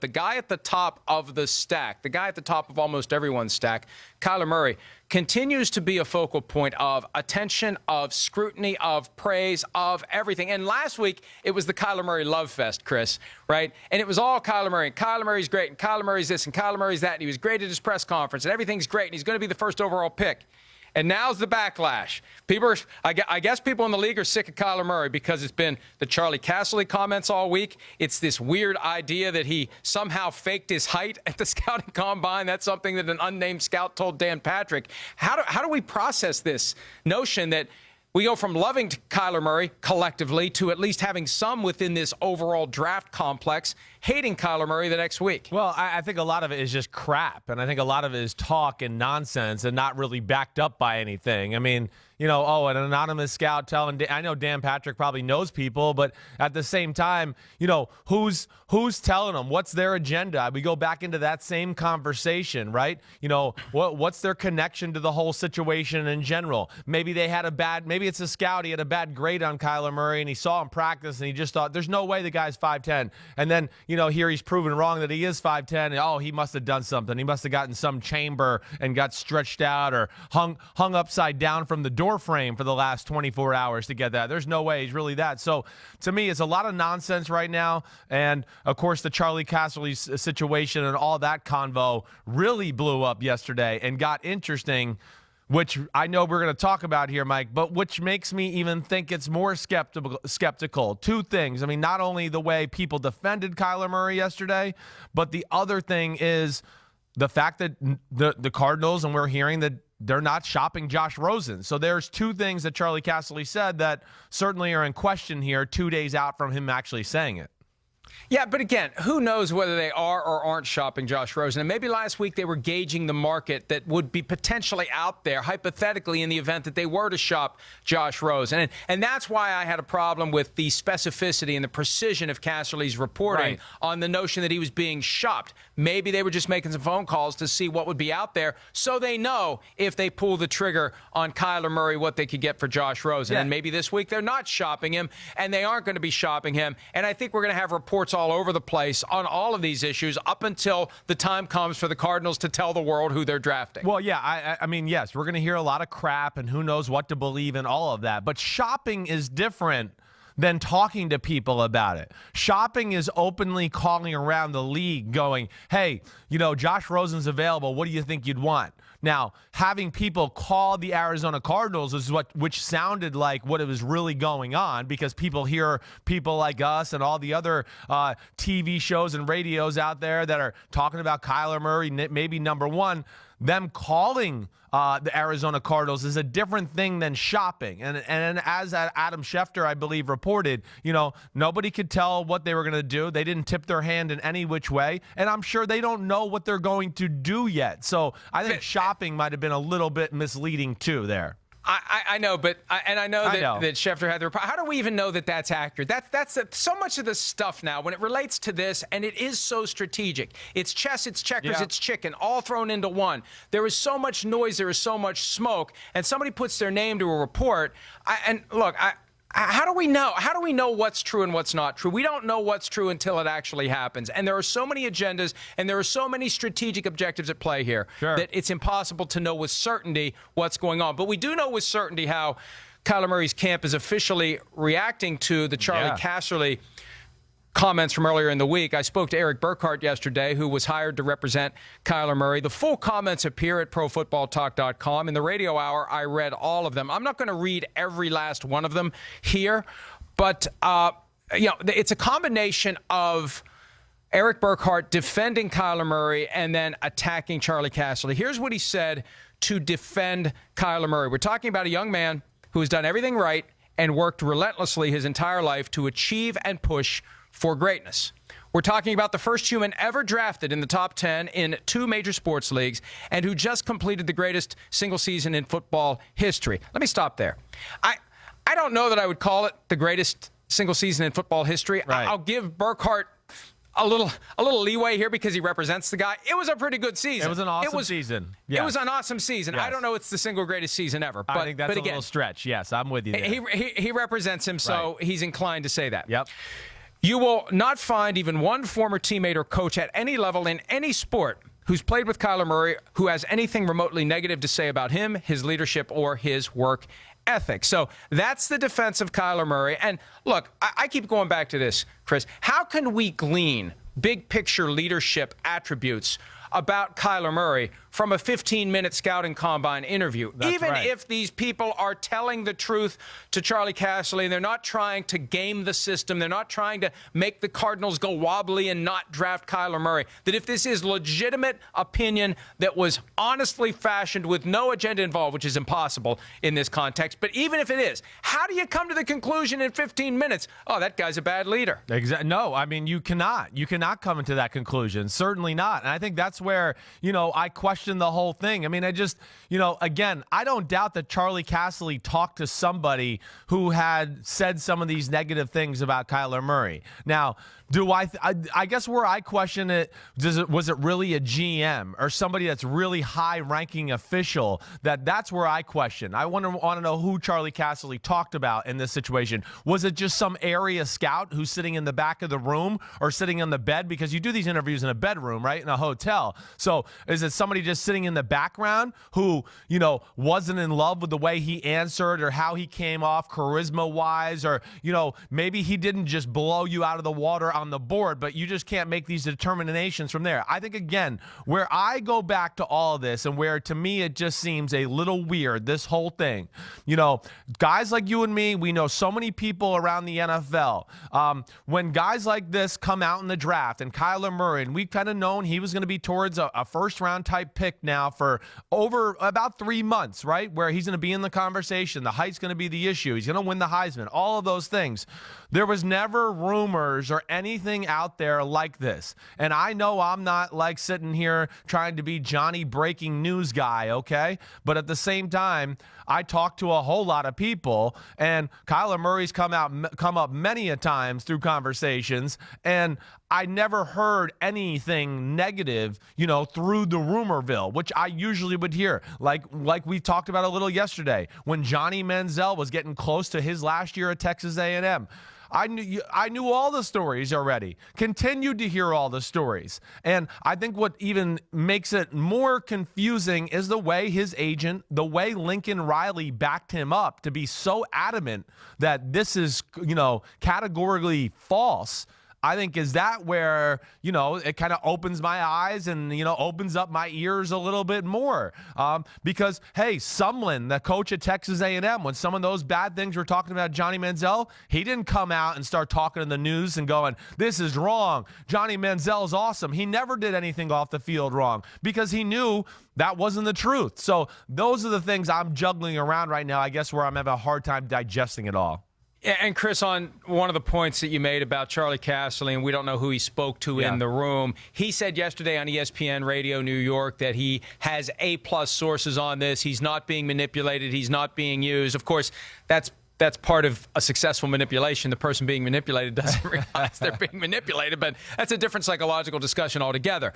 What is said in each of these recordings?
the guy at the top of the stack, the guy at the top of almost everyone's stack, Kyler Murray, continues to be a focal point of attention, of scrutiny, of praise, of everything. And last week, it was the Kyler Murray love fest, Chris, right? And it was all Kyler Murray. And Kyler Murray's great, and Kyler Murray's this, and Kyler Murray's that, and he was great at his press conference, and everything's great, and he's going to be the first overall pick. And now's the backlash. I guess people in the league are sick of Kyler Murray because it's been the Charlie Casserly comments all week. It's this weird idea that he somehow faked his height at the scouting combine. That's something that an unnamed scout told Dan Patrick. How do we process this notion that we go from loving Kyler Murray collectively to at least having some within this overall draft complex hating Kyler Murray the next week? Well, I think a lot of it is just crap, and I think a lot of it is talk and nonsense and not really backed up by anything. I mean, an anonymous scout telling – I know Dan Patrick probably knows people, but at the same time, who's telling them? What's their agenda? We go back into that same conversation, right? What's their connection to the whole situation in general? Maybe they had maybe it's a scout. He had a bad grade on Kyler Murray, and he saw him practice, and he just thought, there's no way the guy's 5'10". And then, here he's proven wrong that he is 5'10". And, he must have done something. He must have gotten some chamber and got stretched out or hung upside down from the door frame for the last 24 hours to get that. There's no way he's really that. So to me, it's a lot of nonsense right now. And of course, the Charlie Casserly situation and all that convo really blew up yesterday and got interesting, which I know we're going to talk about here, Mike, but which makes me even think it's more skeptical. Two things. I mean, not only the way people defended Kyler Murray yesterday, but the other thing is the fact that the Cardinals, and we're hearing that they're not shopping Josh Rosen. So there's two things that Charlie Casserly said that certainly are in question here 2 days out from him actually saying it. Yeah, but again, who knows whether they are or aren't shopping Josh Rosen. And maybe last week they were gauging the market that would be potentially out there, hypothetically, in the event that they were to shop Josh Rosen. And that's why I had a problem with the specificity and the precision of Casserly's reporting on the notion that he was being shopped. Maybe they were just making some phone calls to see what would be out there so they know if they pull the trigger on Kyler Murray what they could get for Josh Rosen. Yeah. And maybe this week they're not shopping him, and they aren't going to be shopping him. And I think we're going to have reports all over the place on all of these issues up until the time comes for the Cardinals to tell the world who they're drafting. Well, yeah, I mean, yes, we're going to hear a lot of crap and who knows what to believe in all of that. But shopping is different than talking to people about it. Shopping is openly calling around the league going, hey, Josh Rosen's available. What do you think you'd want? Now, having people call the Arizona Cardinals is which sounded like what it was really going on, because people hear people like us and all the other TV shows and radios out there that are talking about Kyler Murray, maybe number one. Them calling the Arizona Cardinals is a different thing than shopping. And as Adam Schefter, I believe, reported, nobody could tell what they were going to do. They didn't tip their hand in any which way. And I'm sure they don't know what they're going to do yet. So I think shopping might have been a little bit misleading, too, there. I know, but I know that Schefter had the report. How do we even know that that's accurate? That's so much of the stuff now when it relates to this, and it is so strategic. It's chess, it's checkers, it's chicken, all thrown into one. There is so much noise, there is so much smoke, and somebody puts their name to a report. How do we know? How do we know what's true and what's not true? We don't know what's true until it actually happens. And there are so many agendas and there are so many strategic objectives at play here that it's impossible to know with certainty what's going on. But we do know with certainty how Kyler Murray's camp is officially reacting to the Charlie Casserly comments from earlier in the week. I spoke to Eric Burkhart yesterday, who was hired to represent Kyler Murray. The full comments appear at ProFootballTalk.com. In the radio hour, I read all of them. I'm not going to read every last one of them here, but it's a combination of Eric Burkhart defending Kyler Murray and then attacking Charlie Casserly. Here's what he said to defend Kyler Murray. We're talking about a young man who has done everything right and worked relentlessly his entire life to achieve and push for greatness. We're talking about the first human ever drafted in the top 10 in 2 major sports leagues and who just completed the greatest single season in football history. Let me stop there. I don't know that I would call it the greatest single season in football history. Right. I'll give Burkhart a little leeway here because he represents the guy. It was a pretty good season. It was an awesome season. Yes. It was an awesome season. Yes. I don't know it's the single greatest season ever. But, I think that's a little stretch. Yes, I'm with you there. He represents him, so he's inclined to say that. Yep. You will not find even one former teammate or coach at any level in any sport who's played with Kyler Murray who has anything remotely negative to say about him, his leadership, or his work ethic. So that's the defense of Kyler Murray. And look, I keep going back to this, Chris. How can we glean big picture leadership attributes about Kyler Murray from a 15-minute scouting combine interview? That's Even right. if these people are telling the truth to Charlie Casserly, they're not trying to game the system, they're not trying to make the Cardinals go wobbly and not draft Kyler Murray, that if this is legitimate opinion that was honestly fashioned with no agenda involved, which is impossible in this context, but even if it is, how do you come to the conclusion in 15 minutes, oh, that guy's a bad leader? Exactly. No, I mean, you cannot come into that conclusion. Certainly not. And I think that's where, I question the whole thing. I mean, I just, again, I don't doubt that Charlie Casserly talked to somebody who had said some of these negative things about Kyler Murray. Now, I guess where I question it, was it really a GM or somebody that's really high-ranking official? That's where I question. I want to know who Charlie Casserly talked about in this situation. Was it just some area scout who's sitting in the back of the room or sitting on the bed? Because you do these interviews in a bedroom, right, in a hotel. So is it somebody just sitting in the background who, wasn't in love with the way he answered or how he came off charisma-wise, or, maybe he didn't just blow you out of the water on the board, but you just can't make these determinations from there. I think, again, where I go back to all of this and where to me it just seems a little weird, this whole thing, guys like you and me, we know so many people around the NFL. When guys like this come out in the draft, and Kyler Murray, and we've kind of known he was going to be towards a first-round type pick now for over about 3 months, right, where he's going to be in the conversation. The height's going to be the issue. He's going to win the Heisman, all of those things. There was never rumors or anything out there like this. And I know I'm not like sitting here trying to be Johnny breaking news guy, okay? But at the same time, I talk to a whole lot of people, and Kyler Murray's come up many a times through conversations, and I never heard anything negative, through the rumorville, which I usually would hear. Like we talked about a little yesterday when Johnny Manziel was getting close to his last year at Texas A&M. I knew all the stories already, continued to hear all the stories. And I think what even makes it more confusing is the way his agent, the way Lincoln Riley backed him up to be so adamant that this is, categorically false. I think is that where, it kind of opens my eyes and, opens up my ears a little bit more. Because, hey, Sumlin, the coach at Texas A&M, when some of those bad things we're talking about Johnny Manziel, he didn't come out and start talking in the news and going, this is wrong. Johnny Manziel's awesome. He never did anything off the field wrong because he knew that wasn't the truth. So those are the things I'm juggling around right now, I guess, where I'm having a hard time digesting it all. Yeah, and Chris, on one of the points that you made about Charlie Casserly, and we don't know who he spoke to in the room, he said yesterday on ESPN Radio New York that he has A-plus sources on this. He's not being manipulated. He's not being used. Of course, that's part of a successful manipulation. The person being manipulated doesn't realize they're being manipulated, but that's a different psychological discussion altogether.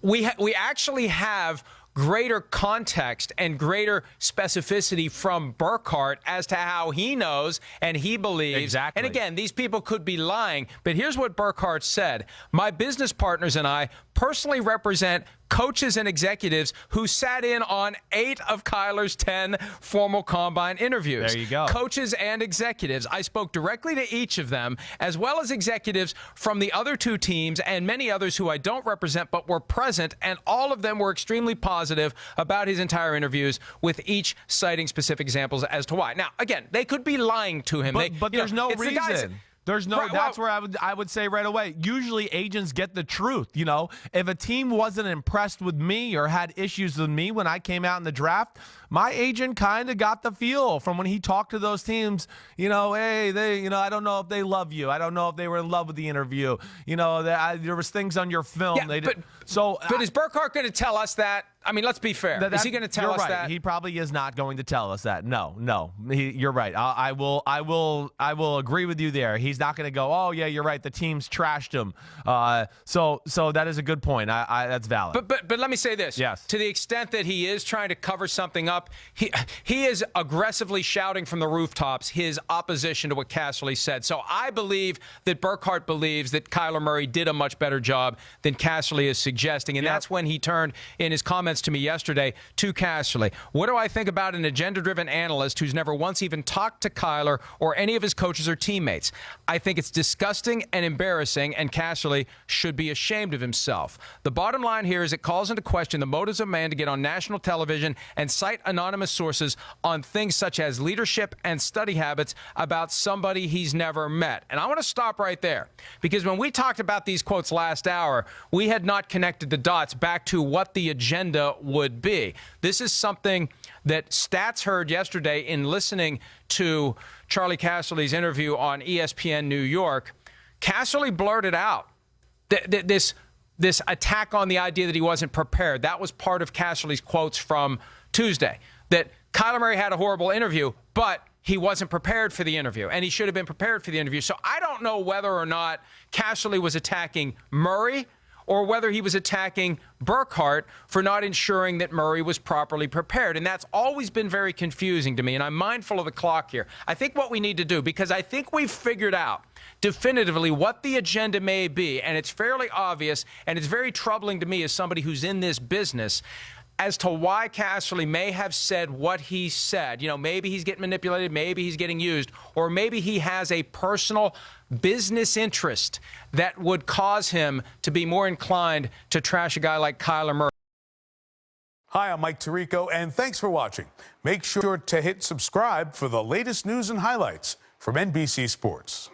We actually have greater context and greater specificity from Burkhardt as to how he knows and he believes. Exactly. And again, these people could be lying, but here's what Burkhardt said. My business partners and I personally represent coaches and executives who sat in on 8 of Kyler's 10 formal combine interviews. There you go. Coaches and executives. I spoke directly to each of them, as well as executives from the other 2 teams and many others who I don't represent but were present, and all of them were extremely positive about his entire interviews, with each citing specific examples as to why. Now, again, they could be lying to him. But there's no reason. There's no, right, that's where I would say right away. Usually agents get the truth. If a team wasn't impressed with me or had issues with me when I came out in the draft, my agent kind of got the feel from when he talked to those teams. Hey, I don't know if they love you. I don't know if they were in love with the interview. There was things on your film. Yeah, but is Burkhardt going to tell us that? I mean, let's be fair. Is he going to tell us right. that? He probably is not going to tell us that. No. You're right. I will agree with you there. He's not going to go, oh yeah, you're right. The team's trashed him. So that is a good point. That's valid. But let me say this. Yes. To the extent that he is trying to cover something up, he is aggressively shouting from the rooftops his opposition to what Casserly said. So I believe that Burkhardt believes that Kyler Murray did a much better job than Casserly is suggesting, and that's when he turned in his comments to me yesterday to Casserly. What do I think about an agenda-driven analyst who's never once even talked to Kyler or any of his coaches or teammates? I think it's disgusting and embarrassing, and Casserly should be ashamed of himself. The bottom line here is it calls into question the motives of man to get on national television and cite anonymous sources on things such as leadership and study habits about somebody he's never met. And I want to stop right there, because when we talked about these quotes last hour, we had not connected the dots back to what the agenda would be. This is something that Stats heard yesterday in listening to Charlie Casserly's interview on ESPN New York. Casserly blurted out this attack on the idea that he wasn't prepared. That was part of Casserly's quotes from Tuesday, that Kyler Murray had a horrible interview, but he wasn't prepared for the interview, and he should have been prepared for the interview. So I don't know whether or not Casserly was attacking Murray or whether he was attacking Burkhardt for not ensuring that Murray was properly prepared. And that's always been very confusing to me, and I'm mindful of the clock here. I think what we need to do, because I think we've figured out definitively what the agenda may be, and it's fairly obvious, and it's very troubling to me as somebody who's in this business, as to why Casserly may have said what he said. You know, maybe he's getting manipulated, maybe he's getting used, or maybe he has a personal business interest that would cause him to be more inclined to trash a guy like Kyler Murray. Hi, I'm Mike Tirico, and thanks for watching. Make sure to hit subscribe for the latest news and highlights from NBC Sports.